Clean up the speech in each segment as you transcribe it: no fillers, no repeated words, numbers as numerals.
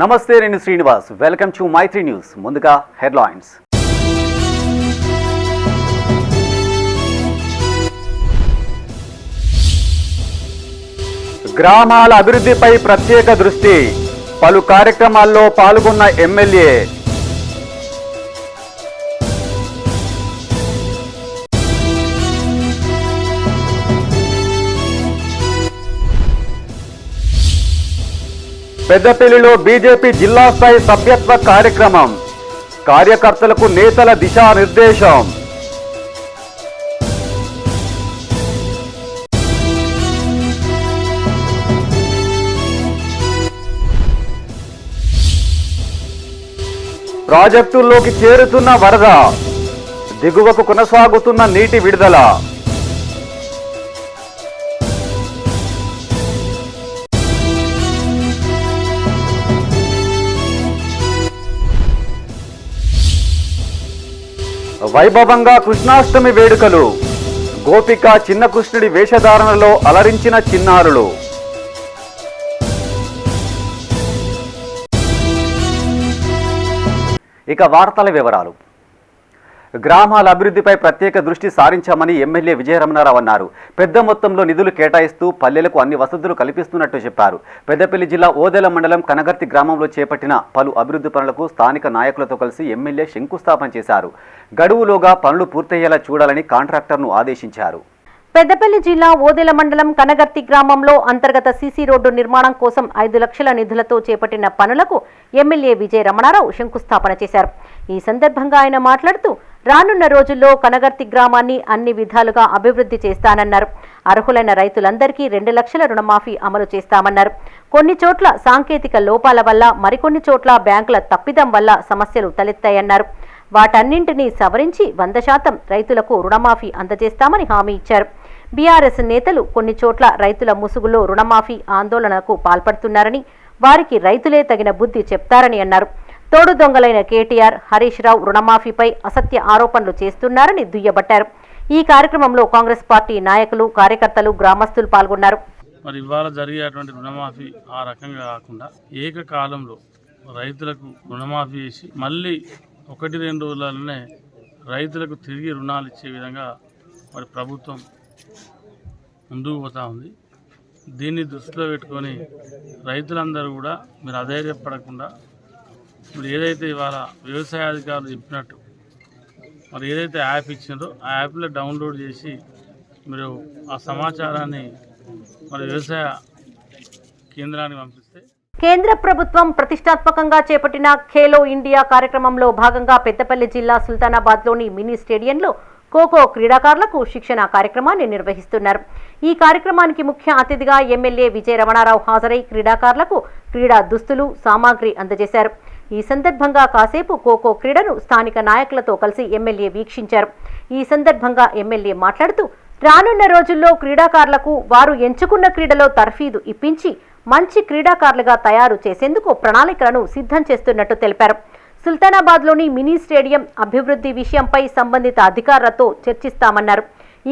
నమస్తే, నేను Srinivas. Welcome to Maitri news. ముందుగా హెడ్లైన్స్. గ్రామాల అభివృద్ధిపై ప్రత్యేక దృష్టి. పలు కార్యక్రమాల్లో పాల్గొన్న ఎమ్మెల్యే. పెద్దపల్లిలో బీజేపీ జిల్లా స్థాయి సభ్యత్వ కార్యక్రమం. కార్యకర్తలకు నేతల దిశానిర్దేశం. ప్రాజెక్టుల్లోకి చేరుతున్న వరద. దిగువకు కొనసాగుతున్న నీటి విడుదల. వైభవంగా కృష్ణాష్టమి వేడుకలు. గోపిక చిన్న కృష్ణుడి వేషధారణలో అలరించిన చిన్నారులు. ఇక వార్తల వివరాలు. గ్రామాల అభివృద్ధిపై ప్రత్యేక దృష్టి సారించామని ఎమ్మెల్యే విజయరమణారావు అన్నారు. పెద్ద మొత్తంలో నిధులు కేటాయిస్తూ పల్లెలకు అన్ని వసతులు కల్పిస్తున్నట్టు చెప్పారు. పెద్దపల్లి జిల్లా ఓదెల మండలం కనగర్తి గ్రామంలో చేపట్టిన పలు అభివృద్ధి పనులకు స్థానిక నాయకులతో కలిసి ఎమ్మెల్యే శంకుస్థాపన చేశారు. గడువులోగా పనులు పూర్తయ్యేలా చూడాలని కాంట్రాక్టర్ను ఆదేశించారు. పెద్దపల్లి జిల్లా ఓదెల మండలం కనగర్తి గ్రామంలో అంతర్గత సీసీ రోడ్డు నిర్మాణం కోసం 5 లక్షల నిధులతో చేపట్టిన పనులకు ఎమ్మెల్యే విజయ రమణారావు శంకుస్థాపన చేశారు. ఈ సందర్భంగా ఆయన మాట్లాడుతూ రానున్న రోజుల్లో కనగర్తి గ్రామాన్ని అన్ని విధాలుగా అభివృద్ధి చేస్తానన్నారు. అర్హులైన రైతులందరికీ 2 లక్షల రుణమాఫీ అమలు చేస్తామన్నారు. కొన్ని చోట్ల సాంకేతిక లోపాల వల్ల, మరికొన్ని చోట్ల బ్యాంకుల తప్పిదం వల్ల సమస్యలు తలెత్తాయన్నారు. వాటన్నింటినీ సవరించి 100% రైతులకు రుణమాఫీ అందజేస్తామని హామీ ఇచ్చారు. బీఆర్ఎస్ నేతలు కొన్ని చోట్ల రైతుల ముసుగులో రుణమాఫీ ఆందోళనకు పాల్పడుతున్నారని, వారికి రైతులే తగిన బుద్ధి చెప్తారని అన్నారు. తోడు దొంగలైన కేటీఆర్, హరీష్ రావు రుణమాఫీపై అసత్య ఆరోపణలు చేస్తున్నారని దుయ్యబట్టారు. ఈ కార్యక్రమంలో కాంగ్రెస్ పార్టీ నాయకులు, కార్యకర్తలు, గ్రామస్తులు పాల్గొన్నారు. మరి ఇవాళ జరిగేటువంటి రుణమాఫీ ఆ రకంగా కాకుండా ఏకకాలంలో రైతులకు రుణమాఫీ చేసి మళ్ళీ 1-2 రోజులలోనే రైతులకు తిరిగి రుణాలు ఇచ్చే విధంగా మరి ప్రభుత్వం ముందుకు పోతూ ఉంది. దీన్ని దృష్టిలో పెట్టుకొని రైతులందరూ కూడా మీరు అధైర్యపడకుండా ఇప్పుడు ఏదైతే ఇవాళ వ్యవసాయ అధికారులు చెప్పినట్టు మరి ఏదైతే యాప్ ఇచ్చినారో ఆ యాప్లో డౌన్లోడ్ చేసి మీరు ఆ సమాచారాన్ని మరి వ్యవసాయ కేంద్రానికి పంపిస్తే. కేంద్ర ప్రభుత్వం ప్రతిష్టాత్మకంగా చేపట్టిన ఖేలో ఇండియా కార్యక్రమంలో భాగంగా పెద్దపల్లి జిల్లా సుల్తానాబాద్లోని మినీ స్టేడియంలో ఖోఖో క్రీడాకారులకు శిక్షణ కార్యక్రమాన్ని నిర్వహిస్తున్నారు. ఈ కార్యక్రమానికి ముఖ్య అతిథిగా ఎమ్మెల్యే విజయ రమణారావు హాజరై క్రీడాకారులకు క్రీడా దుస్తులు, సామాగ్రి అందజేశారు. ఈ సందర్భంగా కాసేపు ఖోఖో క్రీడను స్థానిక నాయకులతో కలిసి ఎమ్మెల్యే వీక్షించారు. ఈ సందర్భంగా ఎమ్మెల్యే మాట్లాడుతూ రానున్న రోజుల్లో క్రీడాకారులకు వారు ఎంచుకున్న క్రీడలో తర్ఫీదు ఇప్పించి మంచి క్రీడాకారులుగా తయారు చేసేందుకు ప్రణాళికలను సిద్ధం చేస్తున్నట్టు తెలిపారు. సుల్తానాబాద్లోని మినీ స్టేడియం అభివృద్ధి విషయంపై సంబంధిత అధికారులతో చర్చిస్తామన్నారు.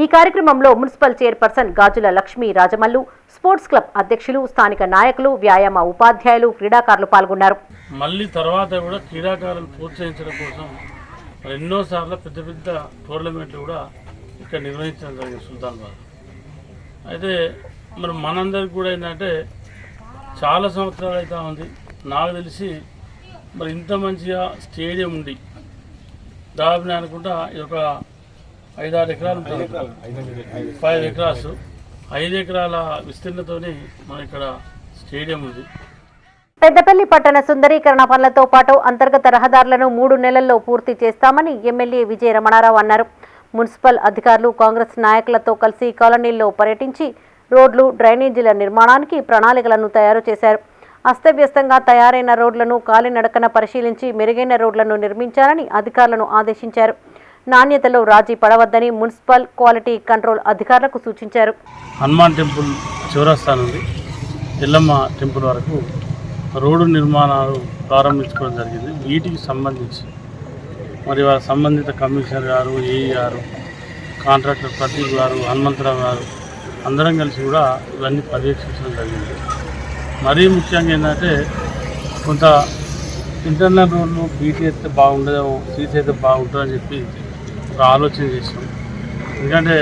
ఈ కార్యక్రమంలో మున్సిపల్ చైర్పర్సన్ గాజుల లక్ష్మీ రాజమల్లు, స్పోర్ట్స్ క్లబ్ అధ్యక్షులు, స్థానిక నాయకులు, వ్యాయామ ఉపాధ్యాయులు, క్రీడాకారులు పాల్గొన్నారు. మళ్ళీ తర్వాత కూడా క్రీడాకారులను ప్రోత్సహించడం కోసం ఎన్నోసార్లు పెద్ద పెద్ద టోర్నమెంట్లు కూడా ఇక్కడ నిర్వహించడం జరిగింది సుల్తానాబాద్. అయితే మరి మనందరికి కూడా ఏంటంటే చాలా సంవత్సరాలు అయితే ఉంది. నాకు తెలిసి మరి ఇంత మంచిగా స్టేడియం ఉంది దాదాపు నేను అనుకుంటా ఇది ఒక 5-6 ఎకరాలు ఉంటుంది. 5 ఎకరాస్ 5 ఎకరాల విస్తీర్ణతోని మన ఇక్కడ స్టేడియం ఉంది. పెద్దపల్లి పట్టణ సుందరీకరణ పనులతో పాటు అంతర్గత రహదారులను 3 నెలల్లో పూర్తి చేస్తామని ఎమ్మెల్యే విజయ రమణారావు అన్నారు. మున్సిపల్ అధికారులు, కాంగ్రెస్ నాయకులతో కలిసి కాలనీల్లో పర్యటించి రోడ్లు, డ్రైనేజీల నిర్మాణానికి ప్రణాళికలను తయారు చేశారు. అస్తవ్యస్తంగా తయారైన రోడ్లను కాలినడకన పరిశీలించి మెరుగైన రోడ్లను నిర్మించాలని అధికారులను ఆదేశించారు. నాణ్యతలో రాజీ పడవద్దని మున్సిపల్ క్వాలిటీ కంట్రోల్ అధికారులకు సూచించారు. హనుమాన్ టెంపుల్ చౌరస్తా నుండి ఎల్లమ్మ టెంపుల్ వరకు రోడ్డు నిర్మాణాలు ప్రారంభించుకోవడం జరిగింది. వీటికి సంబంధించి మరి వారి సంబంధిత కమిషనర్ గారు, ఏఈ గారు, కాంట్రాక్టర్ ప్రతీక్ గారు, హనుమంతరావు గారు అందరం కలిసి కూడా ఇవన్నీ పర్యవేక్షించడం జరిగింది. మరీ ముఖ్యంగా ఏంటంటే కొంత ఇంటర్నల్ రోడ్లు బీటీ అయితే బాగుండదేమో, సీసీ అయితే బాగుంటుందని చెప్పి ఒక ఆలోచన చేసాం. ఎందుకంటే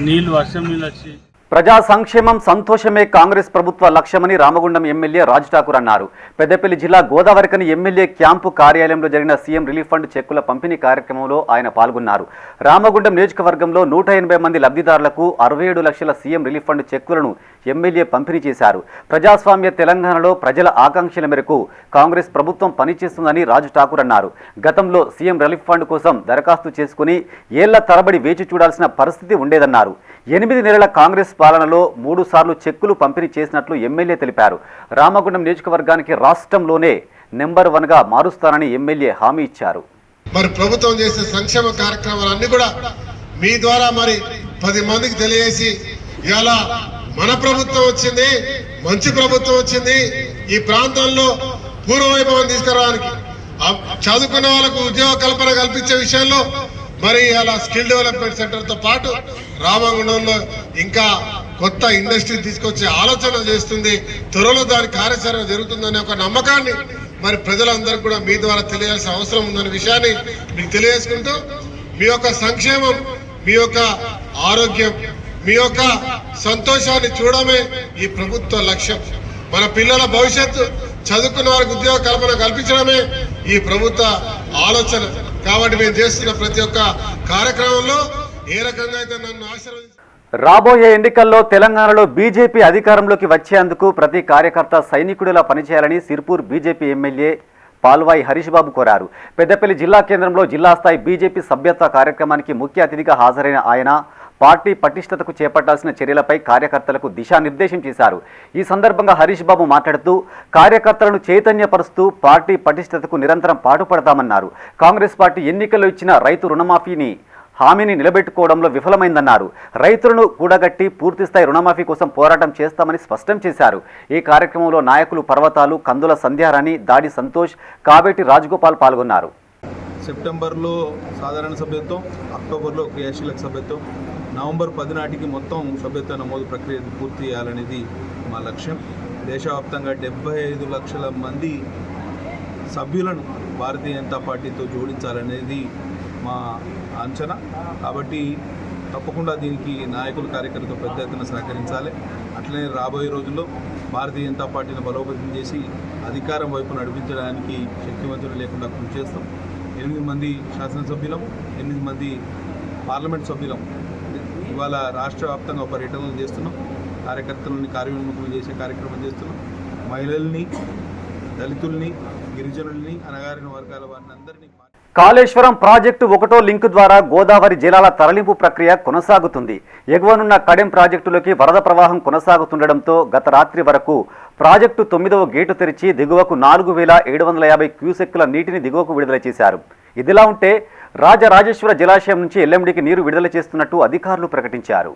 నీళ్ళు వర్షం నీళ్ళు వచ్చి ప్రజా సంక్షేమం సంతోషమే కాంగ్రెస్ ప్రభుత్వ లక్ష్యమని రామగుండం ఎమ్మెల్యే రాజ్ ఠాకూర్ అన్నారు. పెద్దపల్లి జిల్లా గోదావరికని ఎమ్మెల్యే క్యాంపు కార్యాలయంలో జరిగిన సీఎం రిలీఫ్ ఫండ్ చెక్కుల పంపిణీ కార్యక్రమంలో ఆయన పాల్గొన్నారు. రామగుండం నియోజకవర్గంలో 180 మంది లబ్ధిదారులకు 67 లక్షల సీఎం రిలీఫ్ ఫండ్ చెక్కులను ఎమ్మెల్యే పంపిణీ చేశారు. ప్రజాస్వామ్య తెలంగాణలో ప్రజల ఆకాంక్షల మేరకు కాంగ్రెస్ ప్రభుత్వం పనిచేస్తుందని రాజ్ ఠాకూర్ అన్నారు. గతంలో సీఎం రిలీఫ్ ఫండ్ కోసం దరఖాస్తు చేసుకుని ఏళ్ల తరబడి వేచి చూడాల్సిన పరిస్థితి ఉండేదన్నారు. 8 నెలల కాంగ్రెస్ పాలనలో 3 సార్లు చెక్కులు పంపిణీ చేసినట్లు ఎమ్మెల్యే తెలిపారు. రామగుండం నియోజకవర్గానికి రాష్ట్రంలోనే నెంబర్ 1గా మారుస్తానని ఎమ్మెల్యే హామీ ఇచ్చారు. మరి ప్రభుత్వం చేసే సంక్షేమ కార్యక్రమాలన్నీ కూడా మీ ద్వారా మరి 10 మందికి తెలియజేసి ఇవాళ మన ప్రభుత్వం వచ్చింది, మంచి ప్రభుత్వం వచ్చింది, ఈ ప్రాంతంలో పూర్వవైభవం తీసుకురావడానికి చదువుకున్న వాళ్ళకు ఉద్యోగ కల్పన కల్పించే విషయంలో మరి అలా స్కిల్ డెవలప్మెంట్ సెంటర్తో పాటు రామగుండంలో ఇంకా కొత్త ఇండస్ట్రీ తీసుకొచ్చే ఆలోచన చేస్తుంది. త్వరలో దాని కార్యాచరణ జరుగుతుందనే ఒక నమ్మకాన్ని మరి ప్రజలందరికీ కూడా మీ ద్వారా తెలియాల్సిన అవసరం ఉందనే విషయాన్ని మీకు తెలియజేసుకుంటూ మీ యొక్క సంక్షేమం, మీ యొక్క ఆరోగ్యం, మీ యొక్క సంతోషాన్ని చూడమే ఈ ప్రభుత్వ లక్ష్యం. మన పిల్లల భవిష్యత్తు, చదువుకున్న వారికి ఉద్యోగ కల్పన కల్పించడమే ఈ ప్రభుత్వ ఆలోచన. కాబట్టి మేము చేస్తున్న ప్రతి ఒక్క కార్యక్రమంలో ఏ రకంగా అయితే నన్ను ఆశీర్వదించారు. రాబోయే ఎన్నికల్లో తెలంగాణలో బీజేపీ అధికారంలోకి వచ్చేందుకు ప్రతి కార్యకర్త సైనికుడిలా పనిచేయాలని సిర్పూర్ బీజేపీ ఎమ్మెల్యే పాల్వాయి హరీష్ బాబు కోరారు. పెద్దపల్లి జిల్లా కేంద్రంలో జిల్లా స్థాయి బీజేపీ సభ్యత్వ కార్యక్రమానికి ముఖ్య అతిథిగా హాజరైన ఆయన పార్టీ పటిష్టతకు చేపట్టాల్సిన చర్యలపై కార్యకర్తలకు దిశానిర్దేశం చేశారు. ఈ సందర్భంగా హరీష్ బాబు మాట్లాడుతూ కార్యకర్తలను చైతన్యపరుస్తూ పార్టీ పటిష్టతకు నిరంతరం పాటుపడతామన్నారు. కాంగ్రెస్ పార్టీ ఎన్నికల్లో ఇచ్చిన రైతు రుణమాఫీని హామీని నిలబెట్టుకోవడంలో విఫలమైందన్నారు. రైతులను కూడగట్టి పూర్తిస్థాయి రుణమాఫీ కోసం పోరాటం చేస్తామని స్పష్టం చేశారు. ఈ కార్యక్రమంలో నాయకులు పర్వతాలు, కందుల సంధ్యారాణి, దాడి సంతోష్, కావేటి రాజగోపాల్ పాల్గొన్నారు. సెప్టెంబర్లో సాధారణ సభ్యత్వం, అక్టోబర్లో క్రియాశీలక సభ్యత్వం, నవంబర్ 10 నాటికి మొత్తం సభ్యత్వ నమోదు ప్రక్రియ పూర్తి చేయాలనేది మా లక్ష్యం. దేశవ్యాప్తంగా 75 లక్షల మంది సభ్యులను భారతీయ జనతా పార్టీతో జోడించాలనేది మా అంచనా. కాబట్టి తప్పకుండా దీనికి నాయకులు, కార్యకర్తలు పెద్ద ఎత్తున సహకరించాలి. అట్లనే రాబోయే రోజుల్లో భారతీయ జనతా పార్టీని బలోపేతం చేసి అధికారం వైపు నడిపించడానికి శక్తివంతులు లేకుండా కృషి చేస్తాం. 8 మంది శాసనసభ్యులం, 8 మంది పార్లమెంట్ సభ్యులం ఇవాళ రాష్ట్ర వ్యాప్తంగా పర్యటనలు చేస్తున్నాం. కార్యకర్తలని కార్యోన్ముఖులు చేసే కార్యక్రమం చేస్తున్నాం. మహిళల్ని, దళితుల్ని, గిరిజనుల్ని, అణగారిన వర్గాల వారిని అందరినీ కాళేశ్వరం ప్రాజెక్టు 1వ లింకు ద్వారా గోదావరి జలాల తరలింపు ప్రక్రియ కొనసాగుతుంది. ఎగువనున్న కడెం ప్రాజెక్టులోకి వరద ప్రవాహం కొనసాగుతుండటంతో గత రాత్రి వరకు ప్రాజెక్టు 9వ గేటు తెరిచి దిగువకు 4750 క్యూసెక్కుల నీటిని దిగువకు విడుదల చేశారు. ఇదిలా ఉంటే రాజరాజేశ్వర జలాశయం నుంచి ఎల్ఎండికి నీరు విడుదల చేస్తున్నట్టు అధికారులు ప్రకటించారు.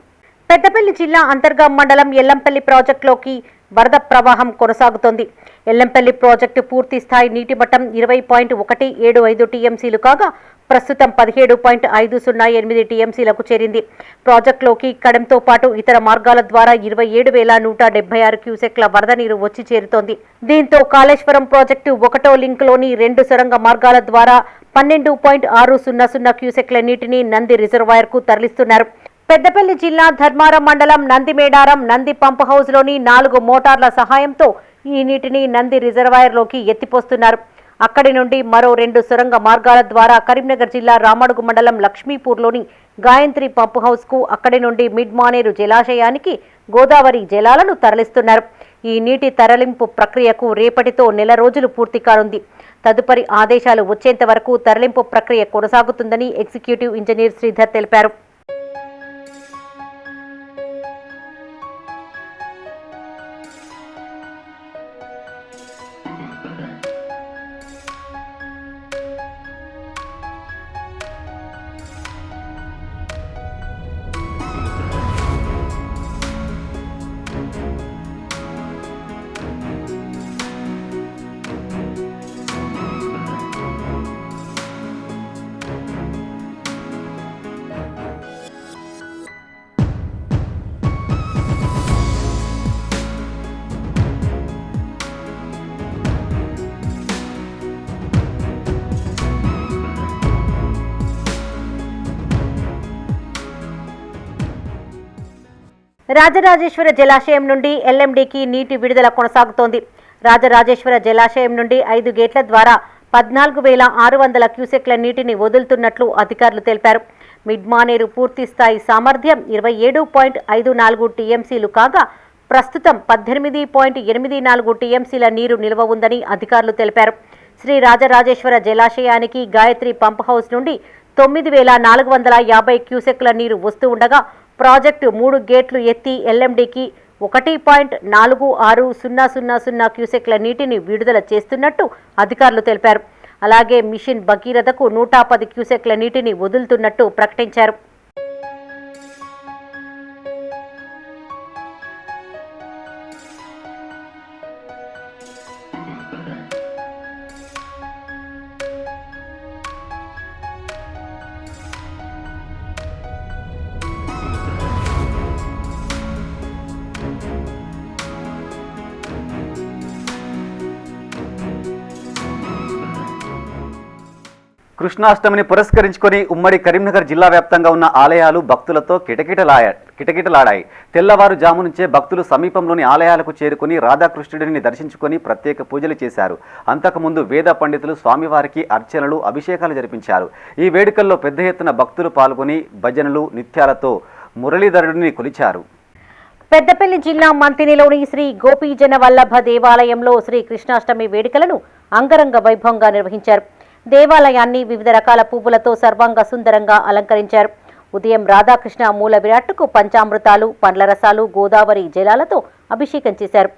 పెద్దపల్లి జిల్లా అంతర్గాం మండలం ఎల్లంపల్లి ప్రాజెక్టులోకి వరద ప్రవాహం కొనసాగుతోంది. ఎల్లంపల్లి ప్రాజెక్టు పూర్తి స్థాయి నీటి మట్టం 20.175 టీఎంసీలు కాగా ప్రస్తుతం 17.508 టీఎంసీలకు చేరింది. ప్రాజెక్టులోకి కడెంతో పాటు ఇతర మార్గాల ద్వారా 27,176 క్యూసెక్ల వరద నీరు వచ్చి చేరుతోంది. దీంతో కాళేశ్వరం ప్రాజెక్టు 1వ లింకులోని 2 సొరంగ మార్గాల ద్వారా 12.600 క్యూసెక్ల నీటిని నంది రిజర్వాయర్కు తరలిస్తున్నారు. పెద్దపల్లి జిల్లా ధర్మారం మండలం నంది మేడారం నంది పంప్ హౌస్లోని 4 మోటార్ల సహాయంతో ఈ నీటిని నంది రిజర్వాయర్లోకి ఎత్తిపోస్తున్నారు. అక్కడి నుండి మరో 2 సొరంగ మార్గాల ద్వారా కరీంనగర్ జిల్లా రామడుగు మండలం లక్ష్మీపూర్లోని గాయత్రి పంప్ హౌస్కు, అక్కడి నుండి మిడ్ మానేరు జలాశయానికి గోదావరి జలాలను తరలిస్తున్నారు. ఈ నీటి తరలింపు ప్రక్రియకు రేపటితో నెల రోజులు పూర్తి కానుంది. తదుపరి ఆదేశాలు వచ్చేంత వరకు తరలింపు ప్రక్రియ కొనసాగుతుందని ఎగ్జిక్యూటివ్ ఇంజనీర్ శ్రీధర్ తెలిపారు. రాజరాజేశ్వర జలాశయం నుండి ఎల్ఎండికి నీటి విడుదల కొనసాగుతోంది. రాజరాజేశ్వర జలాశయం నుండి 5 గేట్ల ద్వారా 14,600 క్యూసెక్ల నీటిని వదులుతున్నట్లు అధికారులు తెలిపారు. మిడ్మానేరు పూర్తి స్థాయి సామర్థ్యం 27.54 టీఎంసీలు కాగా ప్రస్తుతం 18.84 టీఎంసీల నీరు నిల్వ ఉందని అధికారులు తెలిపారు. శ్రీ రాజరాజేశ్వర జలాశయానికి గాయత్రి పంప్ హౌస్ నుండి 9,450 క్యూసెక్ల నీరు వస్తూ ఉండగా ప్రాజెక్టు 3 గేట్లు ఎత్తి ఎల్ఎండికి 1.460000 క్యూసెక్ల నీటిని విడుదల చేస్తున్నట్టు అధికారులు తెలిపారు. అలాగే మిషన్ భగీరథకు 110 క్యూసెక్ల నీటిని వదులుతున్నట్టు ప్రకటించారు. కృష్ణాష్టమిని పురస్కరించుకొని ఉమ్మడి కరీంనగర్ జిల్లా వ్యాప్తంగా ఉన్న ఆలయాలు భక్తులతో కిటకిటలాడాయి. తెల్లవారుజాము నుంచే భక్తులు సమీపంలోని ఆలయాలకు చేరుకుని రాధాకృష్ణుడిని దర్శించుకొని ప్రత్యేక పూజలు చేశారు. అంతకుముందు వేద పండితులు స్వామివారికి అర్చనలు, అభిషేకాలు జరిపించారు. ఈ వేడుకల్లో పెద్ద ఎత్తున భక్తులు పాల్గొని భజనలు, నిత్యాలతో మురళీధరుడిని కొలిచారు. పెద్దపల్లి జిల్లా మంతినిలోని శ్రీ గోపీజన వల్లభ దేవాలయంలో శ్రీ కృష్ణాష్టమి వేడుకలను అంగరంగ వైభవంగా నిర్వహించారు. దేవాలయాన్ని వివిధ రకాల పువ్వులతో సర్వాంగ సుందరంగా అలంకరించారు. ఉదయం రాధాకృష్ణ మూల విరాట్టుకు పంచామృతాలు, పండ్ల రసాలు, గోదావరి జలాలతో అభిషేకం చేశారు.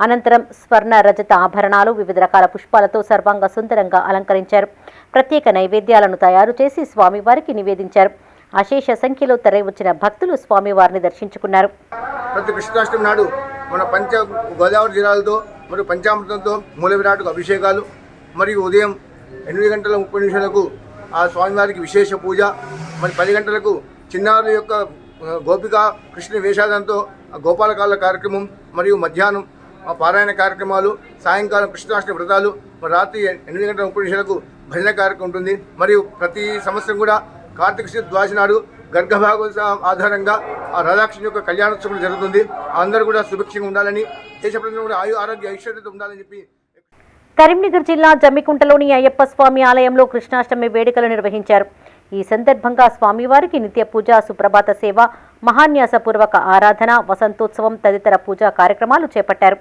అనంతరం స్వర్ణ రజత ఆభరణాలు, వివిధ రకాల పుష్పాలతో సర్వాంగ సుందరంగా అలంకరించారు. ప్రత్యేక నైవేద్యాలను తయారు చేసి స్వామివారికి నివేదించారు. అశేష సంఖ్యలో తరలివచ్చిన భక్తులు స్వామివారిని దర్శించుకున్నారు. ప్రతి కృష్ణాష్టమి నాడు మన గోదావరి జిల్లాలతో మరియు పంచామృతంతో మూల విరాటుకు అభిషేకాలు, మరియు ఉదయం 8:30 ఆ స్వామివారికి విశేష పూజ, మరి 10 గంటలకు చిన్నారుల యొక్క గోపిక కృష్ణ వేషాదంతో గోపాలకాల కార్యక్రమం, మరియు మధ్యాహ్నం పారాయణ కార్యక్రమాలు, సాయంకాలం కృష్ణాష్టమి వ్రతాలు, మరి రాత్రి 8:30 భజన కార్యక్రమం ఉంటుంది. మరియు ప్రతి సంవత్సరం కూడా కార్తీక శుద్ధ ద్వాదశి నాడు గర్భభాగం ఆధారంగా ఆ రాధాకృష్ణ యొక్క కళ్యాణోత్సవం జరుగుతుంది. అందరూ కూడా సుభిక్షంగా ఉండాలని, దేశ ప్రజలు కూడా ఆరోగ్య ఐశ్వర్యత ఉండాలని చెప్పి. కరీంనగర్ జిల్లా జమ్మికుంటలోని అయ్యప్ప స్వామి ఆలయంలో కృష్ణాష్టమి వేడుకలు నిర్వహించారు. ఈ సందర్భంగా స్వామివారికి నిత్య పూజ, సుప్రభాత సేవ, మహాన్యాసపూర్వక ఆరాధన, వసంతోత్సవం తదితర పూజా కార్యక్రమాలు చేపట్టారు.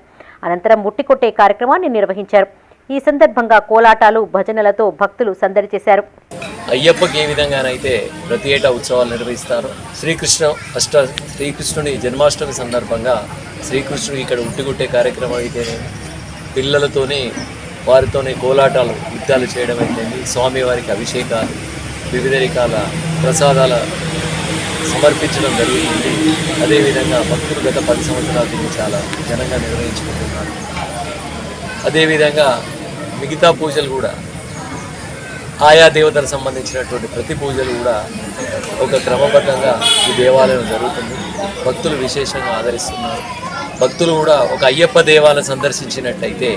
అనంతరం ముట్టికొట్టే కార్యక్రమాన్ని నిర్వహించారు. ఈ సందర్భంగా కోలాటాలు, భజనలతో భక్తులు సందడి చేశారు. అయ్యప్పకి ఏ విధంగానైతే ప్రతి ఏటా ఉత్సవాలు నిర్వహిస్తారు, శ్రీకృష్ణుని జన్మాష్టమి సందర్భంగా శ్రీకృష్ణుడు ఇక్కడ ఉట్టికొట్టే కార్యక్రమం అయితేనే, పిల్లలతోని వారితోనే కోలాటాలు, యుద్ధాలు చేయడం అయితేనే, స్వామివారికి అభిషేకాలు, వివిధ రకాల ప్రసాదాల సమర్పించడం జరుగుతుంది. అదేవిధంగా భక్తులు గత 10 సంవత్సరాల నుంచి చాలా ఘనంగా నిర్వహించుకుంటున్నారు. అదేవిధంగా మిగతా పూజలు కూడా ఆయా దేవతలకు సంబంధించినటువంటి ప్రతి పూజలు కూడా ఒక క్రమబద్ధంగా ఈ దేవాలయం జరుగుతుంది. భక్తులు విశేషంగా ఆదరిస్తున్నారు. భక్తులు కూడా ఒక అయ్యప్ప దేవాలయం సందర్శించినట్టయితే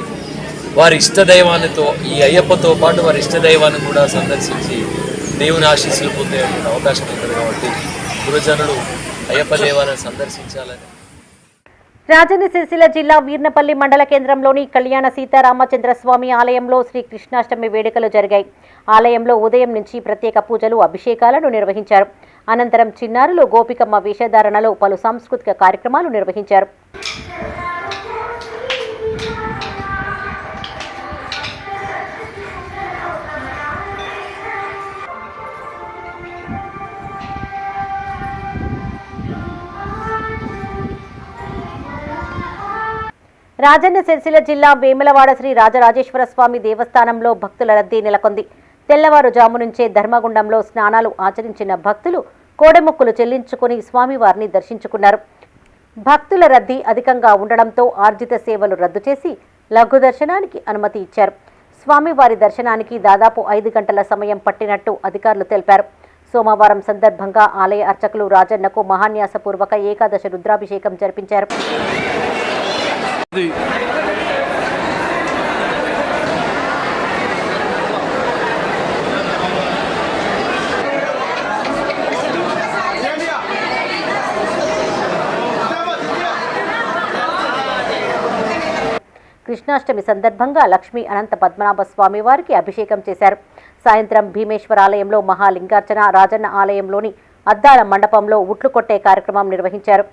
వారి ఇష్టదైవానితో, ఈ అయ్యప్పతో పాటు వారి ఇష్టదైవాన్ని కూడా సందర్శించి దేవుని ఆశీస్సులు పొందే అవకాశం ఉంటుంది. కాబట్టి గురుజనులు అయ్యప్ప దేవాలయం సందర్శించాలని. రాజన్న సిరిసిల్ల జిల్లా వీర్నపల్లి మండల కేంద్రంలోని కళ్యాణ సీతారామచంద్ర స్వామి ఆలయంలో శ్రీ కృష్ణాష్టమి వేడుకలు జరిగాయి. ఆలయంలో ఉదయం నుంచి ప్రత్యేక పూజలు, అభిషేకాలను నిర్వహించారు. అనంతరం చిన్నారులు గోపికమ్మ వేషధారణలో పలు సాంస్కృతిక కార్యక్రమాలు నిర్వహించారు. రాజన్న సిరిసిల్ల జిల్లా వేములవాడ శ్రీ రాజరాజేశ్వర స్వామి దేవస్థానంలో భక్తుల రద్దీ నెలకొంది. తెల్లవారుజాము నుంచే ధర్మగుండంలో స్నానాలు ఆచరించిన భక్తులు కోడెమొక్కులు చెల్లించుకుని స్వామివారిని దర్శించుకున్నారు. భక్తుల రద్దీ అధికంగా ఉండడంతో ఆర్జిత సేవలు రద్దు చేసి లఘు దర్శనానికి అనుమతి ఇచ్చారు. స్వామివారి దర్శనానికి దాదాపు 5 గంటల సమయం పట్టినట్టు అధికారులు తెలిపారు. సోమవారం సందర్భంగా ఆలయ అర్చకులు రాజన్నకు మహాన్యాసపూర్వక ఏకాదశ రుద్రాభిషేకం జరిపించారు. కృష్ణాష్టమి సందర్భంగా లక్ష్మీ అనంత పద్మనాభ స్వామి వారికి అభిషేకం చేశారు. సాయంత్రం భీమేశ్వర ఆలయంలో మహాలింగార్చన, రాజన్న ఆలయంలోని అద్దాల మండపంలో ఉట్లు కొట్టే కార్యక్రమం నిర్వహించారు.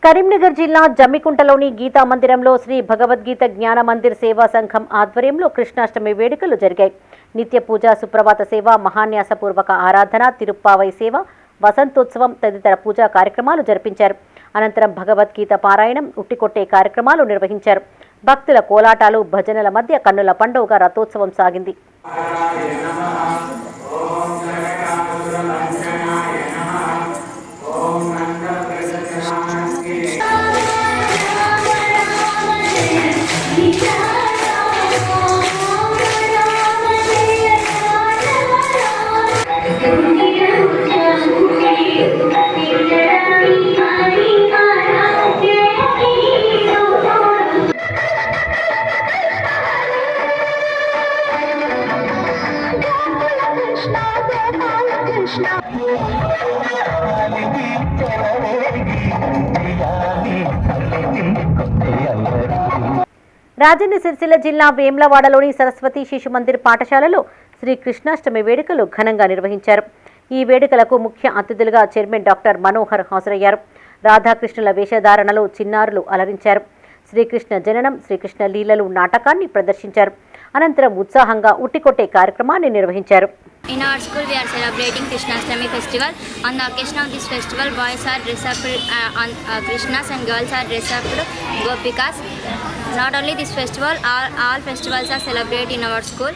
కరీంనగర్ జిల్లా జమ్మికుంటలోని గీతా మందిరంలో శ్రీ భగవద్గీత జ్ఞాన మందిర్ సేవా సంఘం ఆధ్వర్యంలో కృష్ణాష్టమి వేడుకలు జరిగాయి. నిత్య పూజ, సుప్రభాత సేవ, మహాన్యాసపూర్వక ఆరాధన, తిరుప్పావై సేవ, వసంతోత్సవం తదితర పూజా కార్యక్రమాలు జరిపించారు. అనంతరం భగవద్గీత పారాయణం, ఉట్టికొట్టే కార్యక్రమాలు నిర్వహించారు. భక్తుల కోలాటాలు, భజనల మధ్య కన్నుల పండుగగా రథోత్సవం సాగింది. రాజన్న సిరిసిల్ల జిల్లా వేమ్లవాడలోని సరస్వతి శిశు మందిర్ పాఠశాలలో శ్రీ కృష్ణాష్టమి వేడుకలు ఘనంగా నిర్వహించారు. ఈ వేడుకలకు ముఖ్య అతిథులుగా చైర్మన్ డాక్టర్ మనోహర్ హాజరయ్యారు. రాధాకృష్ణుల వేషధారణలో చిన్నారులు అలరించారు. శ్రీకృష్ణ జననం, శ్రీకృష్ణ లీలలు నాటకాన్ని ప్రదర్శించారు. అనంతరం ఉత్సాహంగా ఉట్టికొట్టే కార్యక్రమాన్ని నిర్వహించారు. In our school, we are celebrating Krishnashtami festival. On the occasion of this festival, boys are dressed up on Krishnas and girls are dressed up Gopikas. Not only this festival, all festivals are celebrated in our school.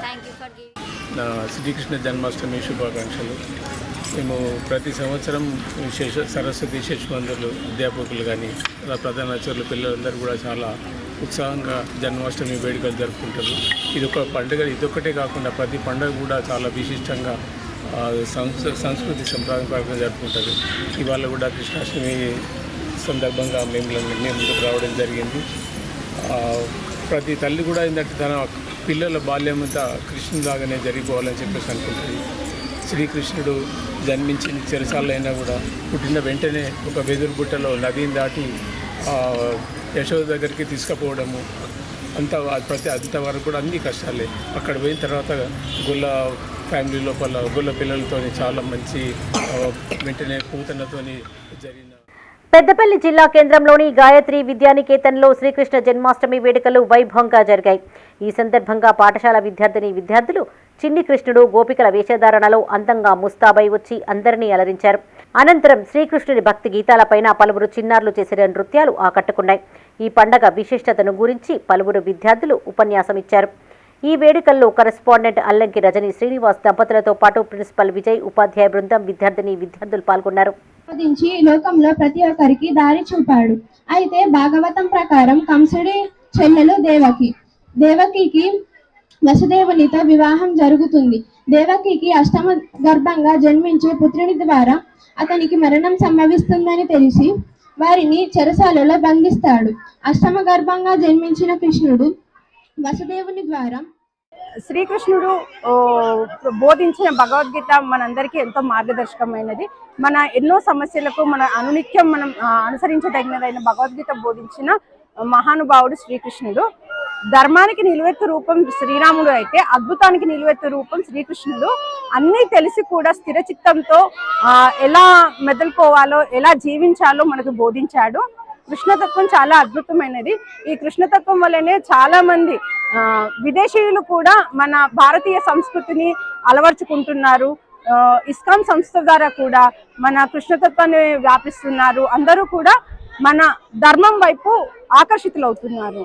Thank you for giving. Srikrishna Janmashtami శుభాకాంక్షలు. మేము ప్రతి సంవత్సరం సరస్వతి శిశు మందిర్లు అధ్యాపకులు కానీ ప్రధానాచార్యులు పిల్లలందరూ కూడా చాలా ఉత్సాహంగా జన్మాష్టమి వేడుకలు జరుపుకుంటారు. ఇది ఒక పండుగ, ఇదొక్కటే కాకుండా ప్రతి పండుగ కూడా చాలా విశిష్టంగా సంస్కృతి సంప్రదాయం జరుపుకుంటారు. ఇవాళ కూడా కృష్ణాష్టమి సందర్భంగా మేము ముందుకు రావడం జరిగింది. ప్రతి తల్లి కూడా ఏంటంటే తన పిల్లల బాల్యమంతా కృష్ణులాగానే జరిగిపోవాలని చెప్పేసి అనుకుంటుంది. శ్రీకృష్ణుడు జన్మించిన చెరసాలైనా కూడా పుట్టిన వెంటనే ఒక వెదురు బుట్టలో నదిని దాటి యశోద దగ్గరికి తీసుకుపోవడము అంతవరకు కూడా అన్ని కష్టాలే. అక్కడ పోయిన తర్వాత గొల్ల ఫ్యామిలీ లోపల గొల్ల పిల్లలతో చాలా మంచి వెంటనే పూతనతో జరిగిన. పెద్దపల్లి జిల్లా కేంద్రంలోని గాయత్రి విద్యానికేతన్లో శ్రీకృష్ణ జన్మాష్టమి వేడుకలు వైభవంగా జరిగాయి. ఈ సందర్భంగా పాఠశాల విద్యార్థులు చిన్ని కృష్ణుడు గోపికల వేషధారణలో అందంగా ముస్తాబై వచ్చి అందరినీ అలరించారు. అనంతరం శ్రీకృష్ణుని భక్తి గీతాలపైన పలువురు చిన్నారులు చేసిన నృత్యాలు ఆకట్టుకున్నాయి. ఈ పండగ విశిష్టతను గురించి పలువురు విద్యార్థులు ఉపన్యాసమిచ్చారు. ఈ వేడుకల్లో కరెస్పాండెంట్ అల్లంకి రజని శ్రీనివాస్ దంపతులతో పాటు ప్రిన్సిపల్ విజయ్, ఉపాధ్యాయ బృందం, విద్యార్థులు పాల్గొన్నారు. లోకంలో ప్రతి ఒక్కరికి దారి చూపాడు. అయితే భాగవతం ప్రకారం కంసుడి చెల్లెలు దేవకికి వసుదేవునితో వివాహం జరుగుతుంది. దేవకికి అష్టమ గర్భంగా జన్మించే పుత్రుని ద్వారా అతనికి మరణం సంభవిస్తుందని తెలిసి వారిని చెరసాలలో బంధిస్తాడు. అష్టమ గర్భంగా జన్మించిన కృష్ణుడు వసుదేవుని ద్వారా శ్రీకృష్ణుడు బోధించిన భగవద్గీత మనందరికీ ఎంతో మార్గదర్శకమైనది. మన ఎన్నో సమస్యలకు మన అనునిత్యం మనం అనుసరించదగినదైన భగవద్గీత బోధించిన మహానుభావుడు శ్రీకృష్ణుడు. ధర్మానికి నిలువెత్తు రూపం శ్రీరాముడు అయితే అద్భుతానికి నిలువెత్తు రూపం శ్రీకృష్ణుడు. అన్నీ తెలిసి కూడా స్థిర చిత్తంతో ఎలా మెదలుకోవాలో, ఎలా జీవించాలో మనకు బోధించాడు. కృష్ణతత్వం చాలా అద్భుతమైనది. ఈ కృష్ణతత్వం వల్లనే చాలా మంది విదేశీయులు కూడా మన భారతీయ సంస్కృతిని అలవర్చుకుంటున్నారు. ఇస్కాన్ సంస్థ ద్వారా కూడా మన కృష్ణతత్వాన్ని వ్యాపిస్తున్నారు. అందరూ కూడా మన ధర్మం వైపు ఆకర్షితులవుతున్నారు.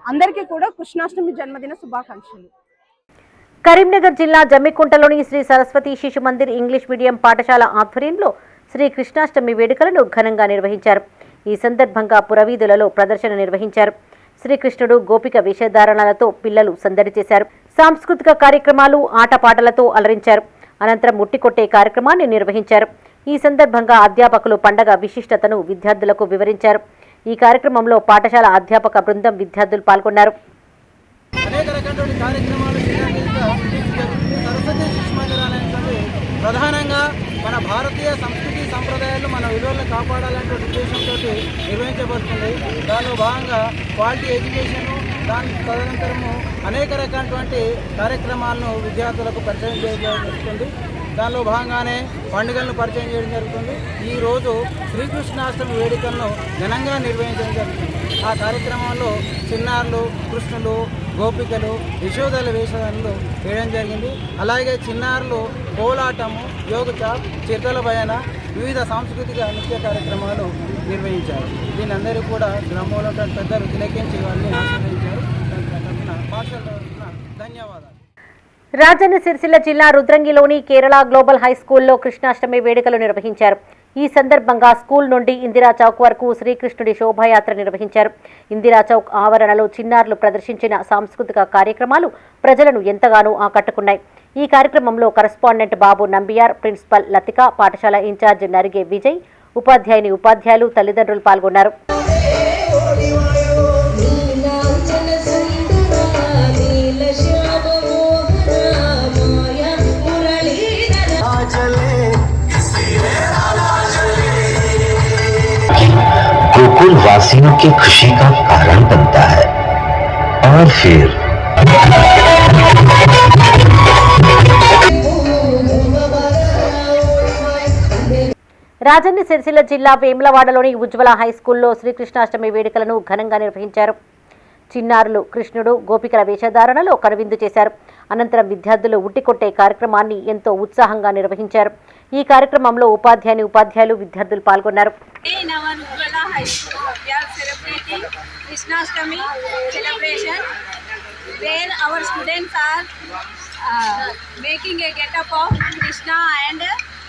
అందరికీ కూడా కృష్ణాష్టమి జన్మదిన శుభాకాంక్షలు. కరీంనగర్ జిల్లా జమ్మికుంటలోని శ్రీ సరస్వతి శిశు మందిర్ ఇంగ్లీష్ మీడియం పాఠశాల ఆధ్వర్యంలో శ్రీ కృష్ణాష్టమి వేడుకలను ఘనంగా నిర్వహించారు. ఈ సందర్భంగా పురవీధులలో ప్రదర్శన నిర్వహించారు. శ్రీకృష్ణుడు గోపిక వేషధారణలతో పిల్లలు సందడి చేశారు. సాంస్కృతిక కార్యక్రమాలు, ఆటపాటలతో అలరించారు. అనంతరం ముట్టికొట్టే కార్యక్రమాన్ని నిర్వహించారు. ఈ సందర్భంగా అధ్యాపకులు పండగ విశిష్టతను విద్యార్థులకు వివరించారు. ఈ కార్యక్రమంలో పాఠశాల అధ్యాపక బృందం విద్యార్థులు పాల్గొన్నారు. అనేక రకమైన కార్యక్రమాలు సరస్వతి శిశు మందిరాలనేటువంటి ప్రధానంగా మన భారతీయ సంస్కృతి సంప్రదాయాలు మన విలువలను కాపాడాలనే ఉద్దేశంతో నిర్వహించబడుతుంది. దానిలో భాగంగా క్వాలిటీ ఎడ్యుకేషను దాని తదనంతరము అనేక రకాలైనటువంటి కార్యక్రమాలను విద్యార్థులకు పరిచయం చేయడం జరుగుతుంది. దానిలో భాగంగానే పండుగలను పరిచయం చేయడం జరుగుతుంది. ఈరోజు శ్రీకృష్ణాష్టమి వేడుకలను ఘనంగా నిర్వహించడం జరుగుతుంది. ఆ కార్యక్రమంలో చిన్నారులు, కృష్ణులు, గోపికలు, యశోదల వేషధారణలు వేయడం జరిగింది. అలాగే చిన్నారులు కోలాటము, యోగచాప్, చిరుతల భయన, వివిధ సాంస్కృతిక నృత్య కార్యక్రమాలు నిర్వహించారు. దీనందరూ కూడా గ్రామంలో పెద్దలు తిలకించి వారిని ఆశీర్వదించారు. పాఠశాల తరఫున ధన్యవాదాలు. రాజన్న సిరిసిల్ల జిల్లా రుద్రంగిలోని కేరళ గ్లోబల్ హై స్కూల్లో కృష్ణాష్టమి వేడుకలు నిర్వహించారు. ఈ సందర్భంగా స్కూల్ నుండి ఇందిరా చౌక్ వరకు శ్రీకృష్ణుడి శోభాయాత్ర నిర్వహించారు. ఇందిరా చౌక్ ఆవరణలో చిన్నారులు ప్రదర్శించిన సాంస్కృతిక కార్యక్రమాలు ప్రజలను ఎంతగానో ఆకట్టుకున్నాయి. ఈ కార్యక్రమంలో కరస్పాండెంట్ బాబు నంబియార్, ప్రిన్సిపల్ లతిక, పాఠశాల ఇన్ఛార్జ్ నరిగే విజయ్, ఉపాధ్యాయులు తల్లిదండ్రులు పాల్గొన్నారు. गोकुल वासियों की खुशी का कारण बनता है और फिर రాజన్న సిరిసిల్ల జిల్లా వేములవాడలోని ఉజ్వల హై స్కూల్లో శ్రీకృష్ణాష్టమి వేడుకలను ఘనంగా నిర్వహించారు. చిన్నారులు కృష్ణుడు, గోపికల వేషధారణలో కనువిందు చేశారు. అనంతరం విద్యార్థులు ఉట్టికొట్టే కార్యక్రమాన్ని ఎంతో ఉత్సాహంగా నిర్వహించారు. ఈ కార్యక్రమంలో ఉపాధ్యాయులు విద్యార్థులు పాల్గొన్నారు.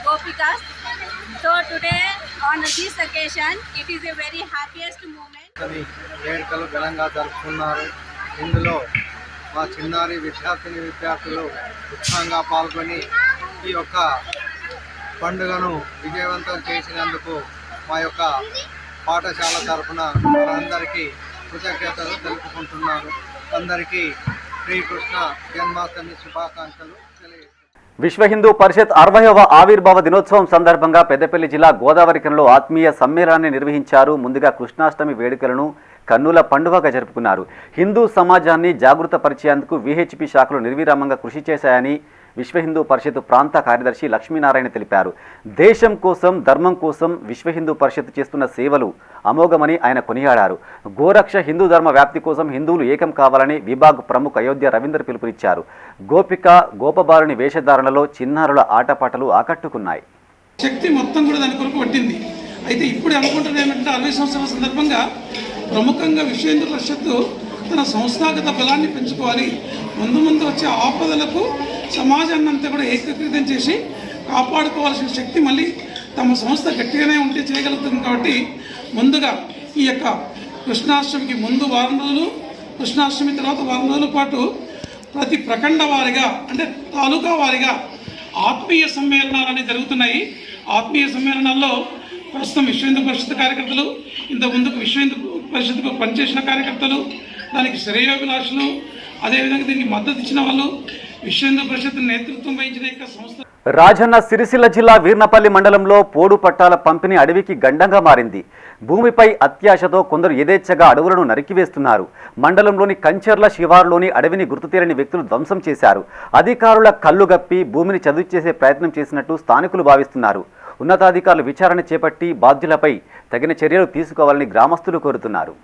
Gopikas. So today on this occasion, it is a very happiest moment. వేడుకలు ఘనంగా జరుపుకున్నారు. ఇందులో మా చిన్నారి విద్యార్థులు ఉత్సాహంగా పాల్గొని ఈ యొక్క పండుగను విజయవంతం చేసినందుకు మా యొక్క పాఠశాల తరఫున అందరికీ కృతజ్ఞతలు తెలుపుకుంటున్నాను. అందరికీ శ్రీకృష్ణ జన్మాష్టమి శుభాకాంక్షలు తెలియజేస్తున్నాను. విశ్వ హిందూ పరిషత్ 60వ ఆవిర్భావ దినోత్సవం సందర్భంగా పెద్దపల్లి జిల్లా గోదావరిఖనిలో ఆత్మీయ సమ్మేళనాన్ని నిర్వహించారు. ముందుగా కృష్ణాష్టమి వేడుకలను కన్నుల పండుగగా జరుపుకున్నారు. హిందూ సమాజాన్ని జాగృతపరిచేందుకు విహెచ్పి శాఖలు నిర్విరామంగా కృషి చేశాయని విశ్వ హిందూ పరిషత్ ప్రాంత కార్యదర్శి లక్ష్మీనారాయణ తెలిపారు. దేశం కోసం, ధర్మం కోసం విశ్వ హిందూ పరిషత్ చేస్తున్న సేవలు అమోఘమని ఆయన కొనియాడారు. గోరక్ష హిందూ ధర్మ వ్యాప్తి కోసం హిందువులు ఏకం కావాలని విభాగ్ ప్రముఖ అయోధ్య రవీందర్ పిలుపునిచ్చారు. గోపిక, గోపబాలుని వేషధారణలో చిన్నారుల ఆటపాటలు ఆకట్టుకున్నాయి. శక్తి మొత్తం కూడా దాని కొరకు పట్టింది. అయితే ఇప్పుడు అనుకుంటున్నది ఏమంటే 60 సంవత్సరాల సందర్భంగా ప్రముఖంగా విశ్వ హిందూ పరిషత్తు తన సంస్థాగత బలాన్ని పెంచుకోవాలి. ముందు వచ్చే ఆపదలకు సమాజాన్ని అంతా కూడా ఏకీకృతం చేసి కాపాడుకోవాల్సిన శక్తి మళ్ళీ తమ సంస్థ గట్టిగానే ఉంటే చేయగలుగుతుంది. కాబట్టి ముందుగా ఈ యొక్క కృష్ణాష్టమికి ముందు వారం రోజులు, కృష్ణాష్టమి తర్వాత వారం రోజుల పాటు ప్రతి ప్రఖండ వారిగా అంటే తాలూకా వారిగా ఆత్మీయ సమ్మేళనాలు జరుగుతున్నాయి. ఆత్మీయ సమ్మేళనాల్లో ప్రస్తుతం విశ్వ హిందూ పరిషత్ కార్యకర్తలు, ఇంతకుముందుకు విశ్వ హిందూ పరిషత్కు పనిచేసిన కార్యకర్తలు, దానికి శ్రేయోభిలాషులు, అదేవిధంగా దీనికి మద్దతు ఇచ్చిన వాళ్ళు, విశ్వ హిందూ పరిషత్ నేతృత్వం వహించిన యొక్క సంస్థ. రాజన్న సిరిసిల్ల జిల్లా వీర్నపల్లి మండలంలో పోడు పట్టాల పంపిణీ అడవికి గండంగా మారింది. భూమిపై అత్యాశతో కొందరు యథేచ్ఛగా అడవులను నరికివేస్తున్నారు. మండలంలోని కంచర్ల శివారులోని అడవిని గుర్తుతెరని వ్యక్తులు ధ్వంసం చేశారు. అధికారుల కళ్ళుగప్పి భూమిని చదువు చేసే ప్రయత్నం చేసినట్టు స్థానికులు భావిస్తున్నారు. ఉన్నతాధికారులు విచారణ చేపట్టి బాధ్యులపై తగిన చర్యలు తీసుకోవాలని గ్రామస్తులు కోరుతున్నారు.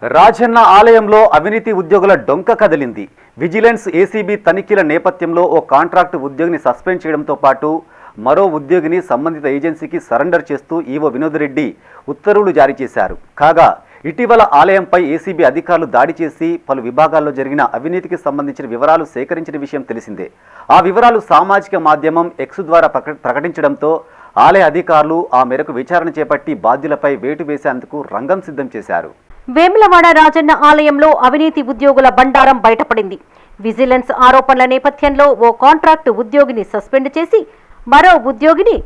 రాజన్న ఆలయంలో అవినీతి ఉద్యోగుల డొంక కదిలింది. విజిలెన్స్ ఏసీబీ తనిఖీల నేపథ్యంలో ఓ కాంట్రాక్ట్ ఉద్యోగిని సస్పెండ్ చేయడంతో పాటు మరో ఉద్యోగిని సంబంధిత ఏజెన్సీకి సరెండర్ చేస్తూ ఈవో వినోద్ రెడ్డి ఉత్తర్వులు జారీ చేశారు. కాగా ఇటీవల ఆలయంపై ఏసీబీ అధికారులు దాడి చేసి పలు విభాగాల్లో జరిగిన అవినీతికి సంబంధించిన వివరాలు సేకరించిన విషయం తెలిసిందే. ఆ వివరాలు సామాజిక మాధ్యమం ఎక్స్ ద్వారా ప్రకటించడంతో ఆలయ అధికారులు ఆ మేరకు విచారణ చేపట్టి బాధ్యులపై వేటు వేసేందుకు రంగం సిద్ధం చేశారు. వేములవాడ రాజన్న ఆలయంలో అవినీతి ఉద్యోగుల బండారం బయటపడింది. విజిలెన్స్ ఆరోపణల నేపథ్యంలో ఓ కాంట్రాక్టు ఉద్యోగిని సస్పెండ్ చేసి మరో ఉద్యోగిని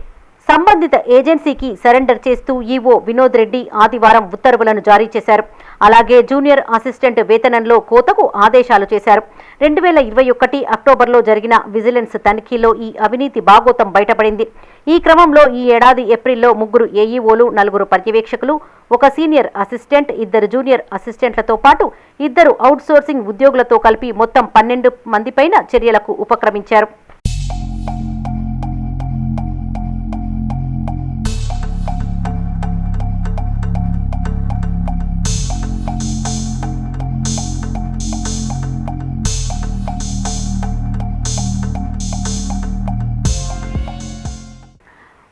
సంబంధిత ఏజెన్సీకి సరెండర్ చేస్తూ ఈవో వినోద్ రెడ్డి ఆదివారం ఉత్తర్వులను జారీ చేశారు. అలాగే జూనియర్ అసిస్టెంట్ వేతనంలో కోతకు ఆదేశాలు చేశారు. 2021 అక్టోబర్లో జరిగిన విజిలెన్స్ తనిఖీలో ఈ అవినీతి బాగోతం బయటపడింది. ఈ క్రమంలో ఈ ఏడాది ఏప్రిల్లో 3 ఏఈఓలు, 4 పర్యవేక్షకులు, 1 సీనియర్ అసిస్టెంట్, 2 జూనియర్ అసిస్టెంట్లతో పాటు 2 అవుట్సోర్సింగ్ ఉద్యోగులతో కలిపి మొత్తం 12 మందిపైన చర్యలకు ఉపక్రమించారు.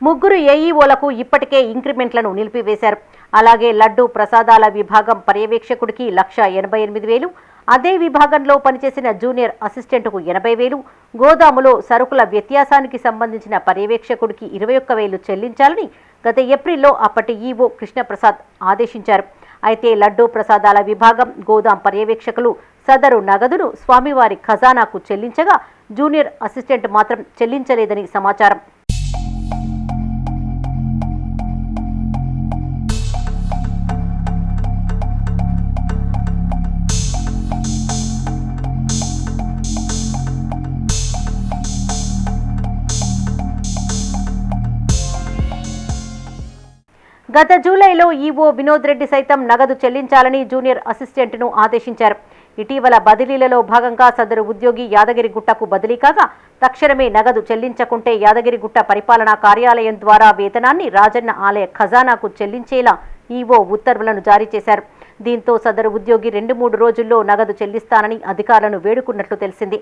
ముగ్గురు ఏఈఓలకు ఇప్పటికే ఇంక్రిమెంట్లను నిలిపివేశారు. అలాగే లడ్డు ప్రసాదాల విభాగం పర్యవేక్షకుడికి 1,88,000, అదే విభాగంలో పనిచేసిన జూనియర్ అసిస్టెంట్కు 80,000, గోదాములో సరుకుల వ్యత్యాసానికి సంబంధించిన పర్యవేక్షకుడికి 21,000 చెల్లించాలని గత ఏప్రిల్లో అప్పటి ఈవో కృష్ణప్రసాద్ ఆదేశించారు. అయితే లడ్డు ప్రసాదాల విభాగం, గోదాం పర్యవేక్షకులు సదరు నగదును స్వామివారి ఖజానాకు చెల్లించగా జూనియర్ అసిస్టెంట్ మాత్రం చెల్లించలేదని సమాచారం. గత జూలైలో ఈవో వినోద్ రెడ్డి సైతం నగదు చెల్లించాలని జూనియర్ అసిస్టెంట్ను ఆదేశించారు. ఇటీవల బదిలీలలో భాగంగా సదరు ఉద్యోగి యాదగిరిగుట్టకు బదిలీ కాగా తక్షణమే నగదు చెల్లించకుంటే యాదగిరిగుట్ట పరిపాలనా కార్యాలయం ద్వారా వేతనాన్ని రాజన్న ఆలయ ఖజానాకు చెల్లించేలా ఈవో ఉత్తర్వులను జారీ చేశారు. దీంతో సదరు ఉద్యోగి 2-3 రోజుల్లో నగదు చెల్లిస్తానని అధికారులను వేడుకున్నట్లు తెలిసింది.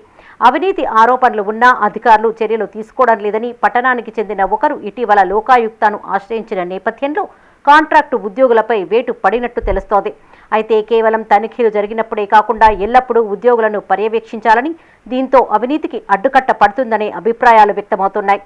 అవినీతి ఆరోపణలు ఉన్నా అధికారులు చర్యలు తీసుకోవడం లేదని పట్టణానికి చెందిన ఒకరు ఇటీవల లోకాయుక్తను ఆశ్రయించిన నేపథ్యంలో కాంట్రాక్టు ఉద్యోగులపై వేటు పడినట్టు తెలుస్తోంది. అయితే కేవలం తనిఖీలు జరిగినప్పుడే కాకుండా ఎల్లప్పుడూ ఉద్యోగులను పర్యవేక్షించాలని, దీంతో అవినీతికి అడ్డుకట్ట పడుతుందనే అభిప్రాయాలు వ్యక్తమవుతున్నాయి.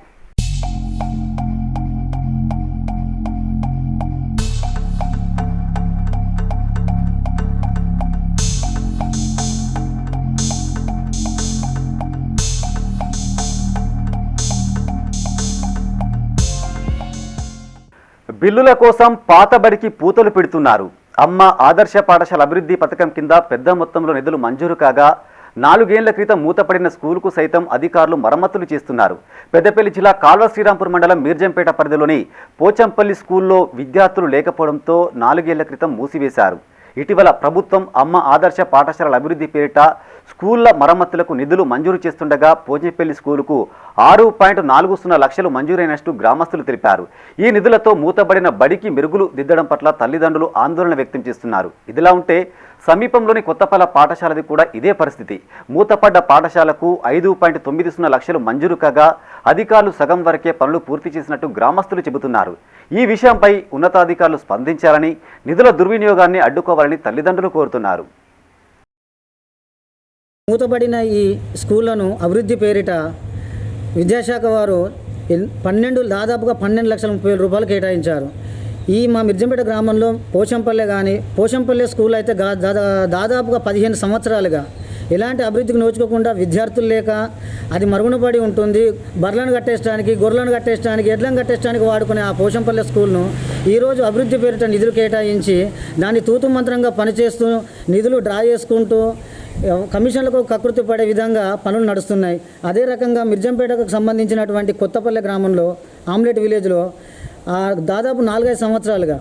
బిల్లుల కోసం పాతబడికి పూతలు పెడుతున్నారు. అమ్మ ఆదర్శ పాఠశాల అభివృద్ధి పథకం కింద పెద్ద మొత్తంలో నిధులు మంజూరు కాగా 4 ఏళ్ల క్రితం మూతపడిన స్కూలుకు సైతం అధికారులు మరమ్మతులు చేస్తున్నారు. పెద్దపల్లి జిల్లా కాల్వ శ్రీరాంపూర్ మండలం మీర్జంపేట పరిధిలోని పోచంపల్లి స్కూల్లో విద్యార్థులు లేకపోవడంతో 4 ఏళ్ల క్రితం మూసివేశారు. ఇటీవల ప్రభుత్వం అమ్మ ఆదర్శ పాఠశాలల అభివృద్ధి పేరిట స్కూళ్ల మరమ్మతులకు నిధులు మంజూరు చేస్తుండగా పోచంపల్లి స్కూలుకు 6.40 లక్షలు మంజూరైనట్టు గ్రామస్తులు తెలిపారు. ఈ నిధులతో మూతబడిన బడికి మెరుగులు దిద్దడం పట్ల తల్లిదండ్రులు ఆందోళన వ్యక్తం చేస్తున్నారు. ఇదిలా ఉంటే సమీపంలోని కొత్తపల్ల పాఠశాలది కూడా ఇదే పరిస్థితి. మూతపడ్డ పాఠశాలకు 5.90 లక్షలు మంజూరు కాగా అధికారులు సగం వరకే పనులు పూర్తి చేసినట్టు గ్రామస్తులు చెబుతున్నారు. ఈ విషయంపై ఉన్నతాధికారులు స్పందించాలని, నిధుల దుర్వినియోగాన్ని అడ్డుకోవాలని తల్లిదండ్రులు కోరుతున్నారు. మూతపడిన ఈ స్కూళ్లను అభివృద్ధి పేరిట విద్యాశాఖ వారు దాదాపుగా 12,30,000 రూపాయలు కేటాయించారు. ఈ మా మిర్జంపేట గ్రామంలో పోచంపల్లె స్కూల్ అయితే దాదాపుగా 15 సంవత్సరాలుగా ఎలాంటి అభివృద్ధికి నోచుకోకుండా విద్యార్థులు లేక అది మరుగున పడి ఉంటుంది. బర్లను కట్టేయడానికి, గొర్రెలను కట్టేయడానికి, ఎడ్లను కట్టేయడానికి వాడుకునే ఆ పోచంపల్లె స్కూల్ను ఈరోజు అభివృద్ధి పేరిట నిధులు కేటాయించి దాన్ని తూతు మంత్రంగా పనిచేస్తూ నిధులు డ్రా చేసుకుంటూ కమిషన్లకు కకృతి పడే విధంగా పనులు నడుస్తున్నాయి. అదే రకంగా మిర్జంపేటకు సంబంధించినటువంటి కొత్తపల్లె గ్రామంలో ఆమ్లెట్ విలేజ్లో దాదాపు 4-5 సంవత్సరాలుగా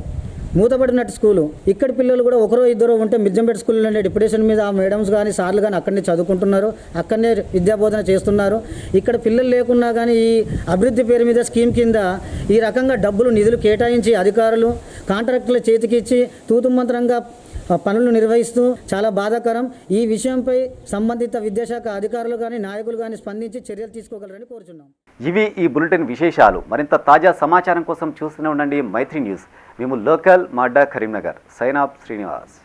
మూతపడినట్టు స్కూలు. ఇక్కడి పిల్లలు కూడా ఒకరో ఇద్దరు ఉంటే మిర్జంపేట స్కూల్లో డిప్యుటేషన్ మీద ఆ మేడమ్స్ కానీ సార్లు కానీ అక్కడనే చదువుకుంటున్నారు, అక్కడనే విద్యాబోధన చేస్తున్నారు. ఇక్కడ పిల్లలు లేకున్నా కానీ ఈ అభివృద్ధి పేరు మీద స్కీమ్ కింద ఈ రకంగా నిధులు కేటాయించి అధికారులు కాంట్రాక్టుల చేతికిచ్చి తూతుమంత్రంగా పనులు నిర్వహిస్తూ చాలా బాధాకరం. ఈ విషయంపై సంబంధిత విద్యాశాఖ అధికారులు కానీ నాయకులు కానీ స్పందించి చర్యలు తీసుకోగలరని కోరుచున్నాం. ఇవి ఈ బులెటిన్ విశేషాలు. మరింత తాజా సమాచారం కోసం చూస్తూనే ఉండండి మైత్రి న్యూస్. మేము లోకల్ మాడ్డా కరీంనగర్. Sign off Srinivas.